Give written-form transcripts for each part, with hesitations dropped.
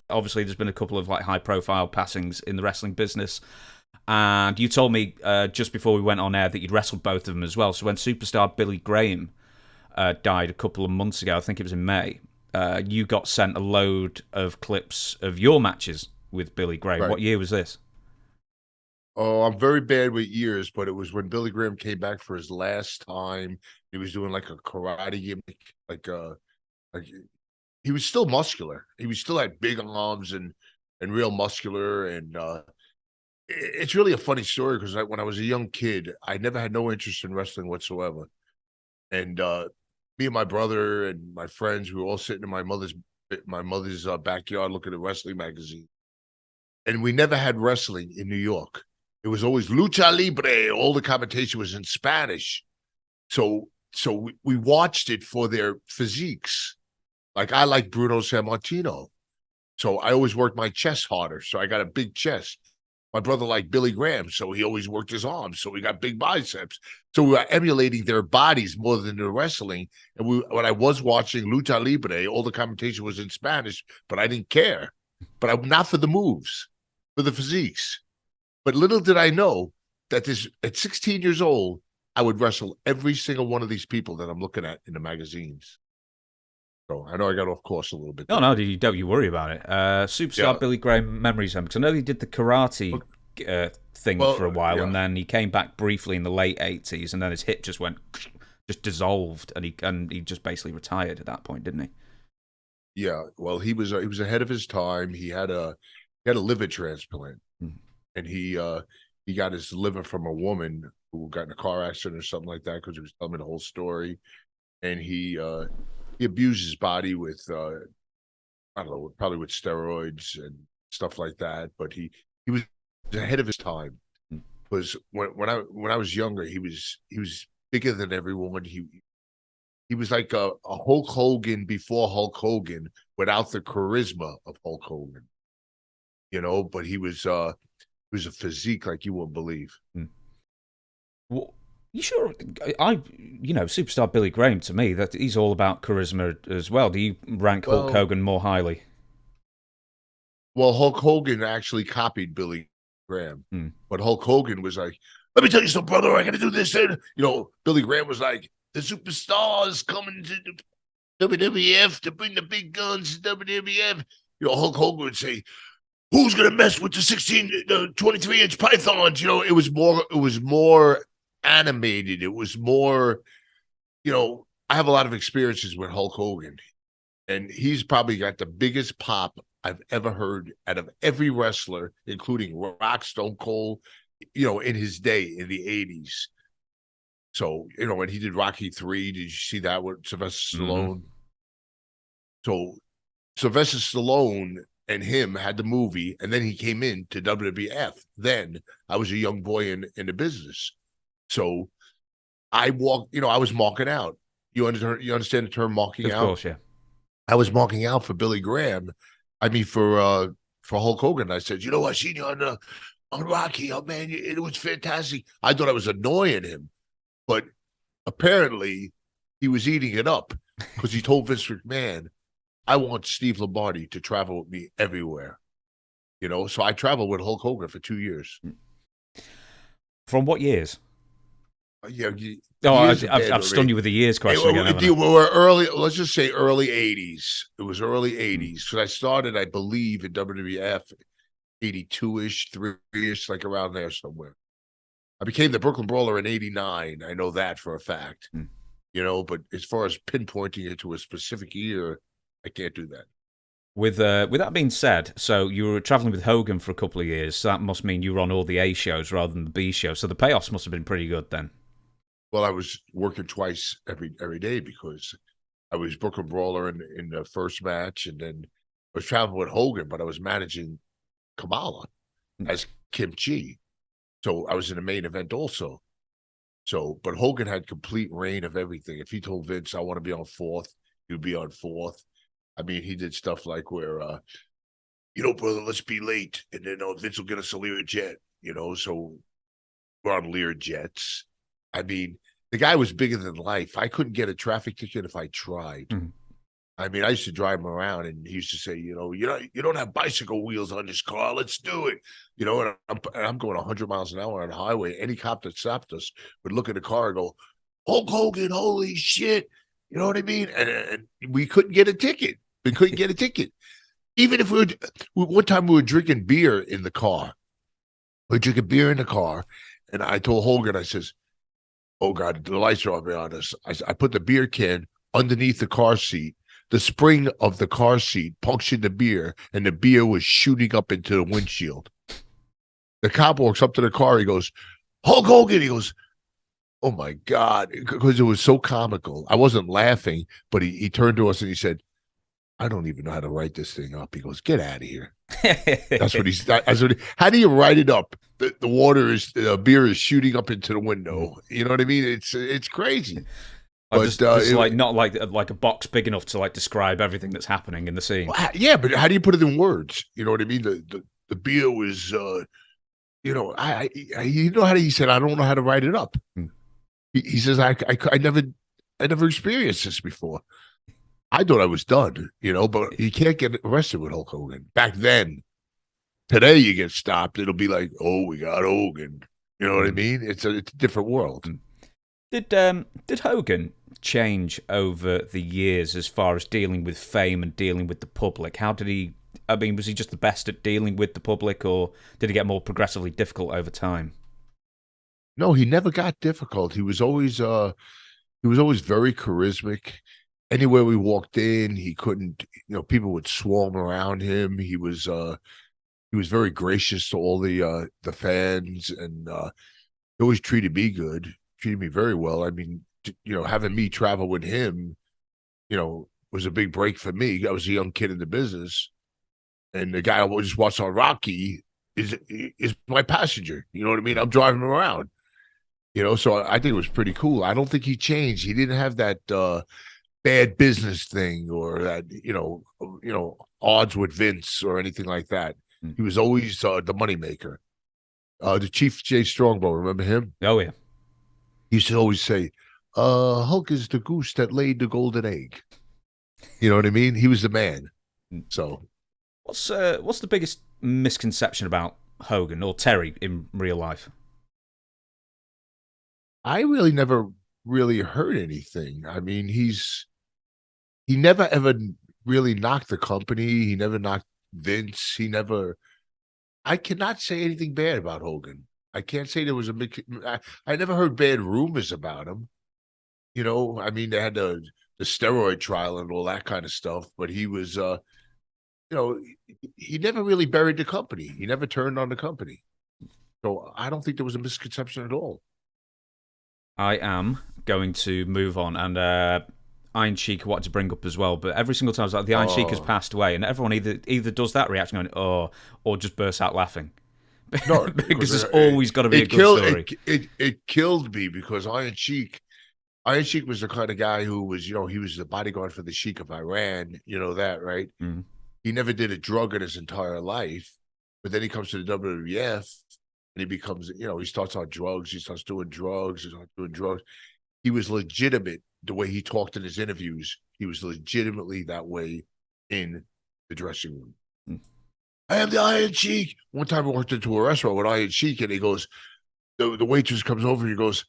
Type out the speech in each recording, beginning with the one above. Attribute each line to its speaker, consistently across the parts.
Speaker 1: Obviously, there's been a couple of like high-profile passings in the wrestling business, and you told me just before we went on air that you'd wrestled both of them as well. So when superstar Billy Graham died a couple of months ago, I think it was in May, you got sent a load of clips of your matches with Billy Graham.
Speaker 2: Right.
Speaker 1: What year was this?
Speaker 2: Oh, I'm very bad with years, but it was when Billy Graham came back for his last time. He was doing like a karate gimmick, like he was still muscular. He was still had big arms and real muscular. And it's really a funny story because when I was a young kid, I never had no interest in wrestling whatsoever. And me and my brother and my friends, we were all sitting in my mother's backyard looking at wrestling magazine. And we never had wrestling in New York. It was always lucha libre. All the commentation was in Spanish. So we watched it for their physiques. Like I like Bruno Sammartino. So I always worked my chest harder. So I got a big chest. My brother liked Billy Graham, so he always worked his arms. So we got big biceps. So we were emulating their bodies more than the wrestling. And when I was watching Lucha Libre, all the commentation was in Spanish, but I didn't care. But I'm not for the moves, for the physiques. But little did I know that this at 16 years old, I would wrestle every single one of these people that I'm looking at in the magazines. So I know I got off course a little bit
Speaker 1: No,
Speaker 2: there.
Speaker 1: no, don't you worry about it. Superstar
Speaker 2: Yeah.
Speaker 1: Billy Graham memories, because I know he did the karate thing for a
Speaker 2: Well,
Speaker 1: while,
Speaker 2: yeah.
Speaker 1: and then he came back briefly in the late '80s, and then his hip just dissolved, and he just basically retired at that point, didn't he?
Speaker 2: Yeah. Well, he was ahead of his time. He had a liver transplant,
Speaker 1: Mm.
Speaker 2: and he got his liver from a woman who got in a car accident or something like that because he was telling me the whole story. And he abused his body with I don't know, probably with steroids and stuff like that. But he was ahead of his time.
Speaker 1: Mm.
Speaker 2: Because when I was younger, he was bigger than everyone. He was like a Hulk Hogan before Hulk Hogan without the charisma of Hulk Hogan, but he was a physique like you wouldn't believe.
Speaker 1: Mm. Well, you sure? Superstar Billy Graham to me that he's all about charisma as well. Do you rank Hulk
Speaker 2: Well,
Speaker 1: Hogan more highly?
Speaker 2: well, Hulk Hogan actually copied Billy Graham,
Speaker 1: Mm.
Speaker 2: but Hulk Hogan was like, "Let me tell you something, brother. I got to do this." And Billy Graham was like, "The superstars coming to the WWF to bring the big guns to WWF." Hulk Hogan would say, "Who's gonna mess with the 23-inch pythons?" It was more animated. It was more, I have a lot of experiences with Hulk Hogan, and he's probably got the biggest pop I've ever heard out of every wrestler, including Rock, Stone Cold, in his day in the 80s. So, when he did Rocky 3, did you see that with Sylvester
Speaker 1: Mm-hmm.
Speaker 2: Stallone? So Sylvester Stallone and him had the movie, and then he came in to WWF. Then I was a young boy in the business. So I was marking out. You understand the term marking
Speaker 1: Of
Speaker 2: out?
Speaker 1: course, yeah.
Speaker 2: I was marking out for Billy Graham. I mean, for Hulk Hogan. I said, I seen you on Rocky. Oh man, it was fantastic. I thought I was annoying him, but apparently he was eating it up because he told Vince McMahon, "I want Steve Lombardi to travel with me everywhere." So I traveled with Hulk Hogan for 2 years.
Speaker 1: From what years?
Speaker 2: Yeah,
Speaker 1: Oh,
Speaker 2: years are
Speaker 1: I've
Speaker 2: bad
Speaker 1: I've
Speaker 2: with me.
Speaker 1: stunned you with the years
Speaker 2: It,
Speaker 1: question again, haven't
Speaker 2: we
Speaker 1: I?
Speaker 2: were early. Let's just say early '80s. It was early
Speaker 1: Hmm.
Speaker 2: '80s because I started, I believe, in WWF '82 ish, 3 ish, like around there somewhere. I became the Brooklyn Brawler in '89. I know that for a fact.
Speaker 1: Hmm.
Speaker 2: But as far as pinpointing it to a specific year, I can't do that.
Speaker 1: With that being said, so you were traveling with Hogan for a couple of years. So that must mean you were on all the A shows rather than the B shows. So the payoffs must have been pretty good then.
Speaker 2: Well, I was working twice every day because I was Brooklyn Brawler in the first match, and then I was traveling with Hogan, but I was managing Kamala
Speaker 1: Hmm.
Speaker 2: as Kim Chi. So I was in the main event also. So, but Hogan had complete reign of everything. If he told Vince, "I want to be on fourth," he would be on fourth. I mean, he did stuff like where, brother, let's be late. And then Vince will get us a Lear jet, so we're on Lear jets. I mean, the guy was bigger than life. I couldn't get a traffic ticket if I tried.
Speaker 1: Hmm.
Speaker 2: I mean, I used to drive him around, and he used to say, you don't have bicycle wheels on this car. Let's do it. And I'm going 100 miles an hour on the highway. Any cop that stopped us would look at the car and go, Hulk Hogan, holy shit. You know what I mean? And we couldn't get a ticket. We couldn't get a ticket. Even if one time we were drinking beer in the car. We were drinking beer in the car, and I told Hogan, I says, oh, God, the lights are on us. I put the beer can underneath the car seat. The spring of the car seat punctured the beer, and the beer was shooting up into the windshield. The cop walks up to the car. He goes, Hulk Hogan. He goes, oh, my God, because it was so comical. I wasn't laughing, but he turned to us and he said, I don't even know how to write this thing up. He goes, get out of here. That's what he's. How do you write it up? The beer is shooting up into the window. You know what I mean? It's crazy.
Speaker 1: Just not like a box big enough to like describe everything that's happening in the scene.
Speaker 2: Well, yeah, but how do you put it in words? You know what I mean? The beer was, he said, I don't know how to write it up. He says, I never experienced this before. I thought I was done, but you can't get arrested with Hulk Hogan. Back then, today you get stopped. It'll be like, oh, we got Hogan. You know what I mean? It's a different world.
Speaker 1: Did Hogan change over the years as far as dealing with fame and dealing with the public? Was he just the best at dealing with the public, or did he get more progressively difficult over time?
Speaker 2: No, he never got difficult. He was always very charismatic. Anywhere we walked in, he couldn't, people would swarm around him. He was very gracious to all the fans, and he always treated me good, treated me very well. I mean, having me travel with him, was a big break for me. I was a young kid in the business, and the guy I just watched on Rocky is my passenger. You know what I mean? I'm driving him around. So I think it was pretty cool. I don't think he changed. He didn't have that bad business thing or that odds with Vince or anything like that. He was always the moneymaker. The Chief Jay Strongbow, remember him?
Speaker 1: Oh yeah.
Speaker 2: He used to always say, Hulk is the goose that laid the golden egg. You know what I mean? He was the man. So
Speaker 1: what's the biggest misconception about Hogan or Terry in real life?
Speaker 2: I really never really heard anything. I mean, he never ever really knocked the company. He never knocked Vince. I cannot say anything bad about Hogan. I can't say there was I never heard bad rumors about him. I mean, they had the steroid trial and all that kind of stuff, but he was, he never really buried the company. He never turned on the company. So I don't think there was a misconception at all.
Speaker 1: I am going to move on, and Iron Sheik I wanted to bring up as well, but every single time it's like the Iron Sheik has passed away, and everyone either does that reaction going, oh, or just bursts out laughing.
Speaker 2: No,
Speaker 1: because there's always got to be a good story.
Speaker 2: It killed me because Iron Sheik was the kind of guy who was, he was the bodyguard for the Sheik of Iran, that, right? Mm-hmm. He never did a drug in his entire life, but then he comes to the WWF and he becomes, he starts on drugs, he starts doing drugs, He was legitimate the way he talked in his interviews. He was legitimately that way in the dressing room. Mm. I am the Iron Sheik. One time I walked into a restaurant with Iron Sheik, and he goes, the waitress comes over, and he goes,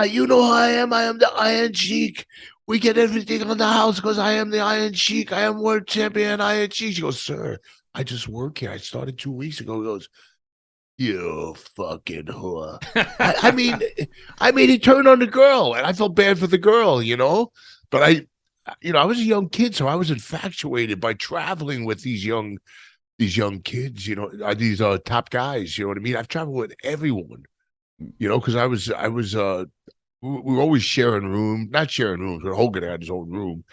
Speaker 2: you know who I am? I am the Iron Sheik. We get everything on the house because I am the Iron Sheik. I am world champion Iron Sheik. She goes, sir, I just work here. I started 2 weeks ago. He goes, you fucking whore. I mean, he turned on the girl, and I felt bad for the girl, But I was a young kid, so I was infatuated by traveling with these young kids, these top guys. You know what I mean? I've traveled with everyone, because we were always not sharing rooms, but Hogan had his own room.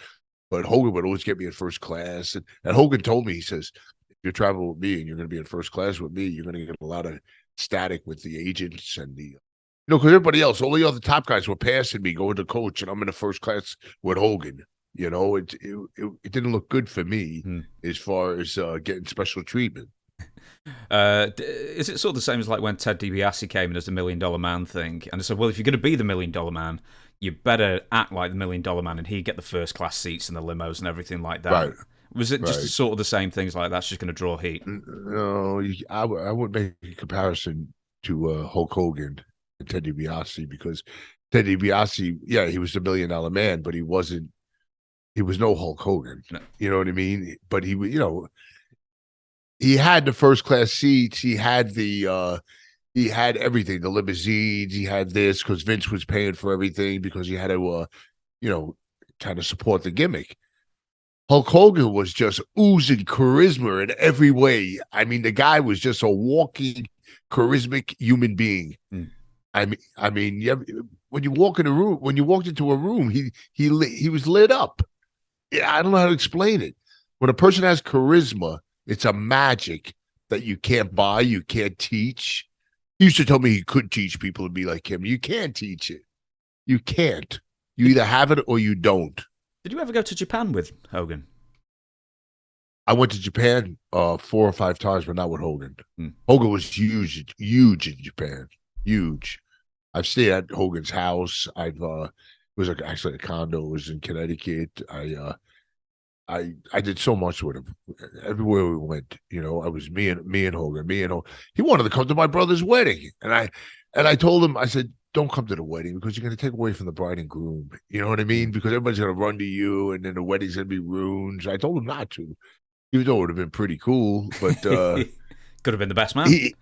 Speaker 2: But Hogan would always get me in first class, and Hogan told me, he says, you're traveling with me and you're going to be in first class with me, you're going to get a lot of static with the agents and because everybody else, all the other top guys were passing me going to coach, and I'm in the first class with Hogan. It didn't look good for me as far as getting special treatment.
Speaker 1: Is it sort of the same as like when Ted DiBiase came in as the $1 Million Man thing, and they said, well, if you're going to be the $1 Million Man, you better act like the $1 Million Man, and he'd get the first class seats and the limos and everything like that.
Speaker 2: Right.
Speaker 1: Was it just
Speaker 2: Right.
Speaker 1: sort of the same things like that's just going to draw heat?
Speaker 2: No, I would make a comparison to Hulk Hogan and Ted DiBiase, because Ted DiBiase, yeah, he was the $1 Million Man, but he was no Hulk Hogan.
Speaker 1: No.
Speaker 2: You know what I mean? But he had the first class seats. He had he had everything, the limousines. He had this because Vince was paying for everything because he had to, kind of support the gimmick. Hulk Hogan was just oozing charisma in every way. I mean, the guy was just a walking charismatic human being.
Speaker 1: Mm.
Speaker 2: I mean, when you walked into a room, he was lit up. I don't know how to explain it. When a person has charisma, it's a magic that you can't buy, you can't teach. He used to tell me he could teach people to be like him. You can't teach it. You can't. You either have it or you don't.
Speaker 1: Did you ever go to Japan with Hogan?
Speaker 2: I went to Japan 4 or 5 times, but not with Hogan.
Speaker 1: Hmm.
Speaker 2: Hogan was huge in Japan. Huge. I've stayed at Hogan's house. It was actually a condo. It was in Connecticut. I did so much with him. Everywhere we went, I was me and Hogan. He wanted to come to my brother's wedding, and I told him, I said, don't come to the wedding because you're going to take away from the bride and groom. You know what I mean? Because everybody's going to run to you, and then the wedding's going to be ruined. So I told him not to, even though it would have been pretty cool. But
Speaker 1: could have been the best man.
Speaker 2: He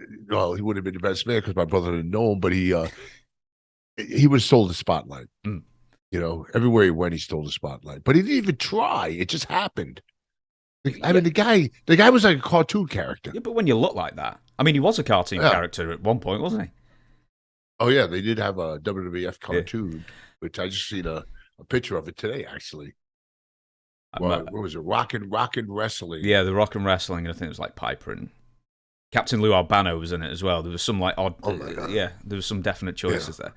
Speaker 2: would have been the best man because my brother didn't know him. But he was sold the spotlight.
Speaker 1: Mm.
Speaker 2: Everywhere he went, he stole the spotlight. But he didn't even try. It just happened. I mean, the guy was like a cartoon character.
Speaker 1: Yeah, but when you look like that, I mean, he was a cartoon character at one point, wasn't he?
Speaker 2: Oh yeah, they did have a WWF cartoon, which I just seen a picture of it today, actually. What was it? Rockin' Wrestling.
Speaker 1: Yeah, the Rock and Wrestling. I think it was like Piper and Captain Lou Albano was in it as well. There was some like odd.
Speaker 2: Oh my God.
Speaker 1: Yeah, there was some definite choices there.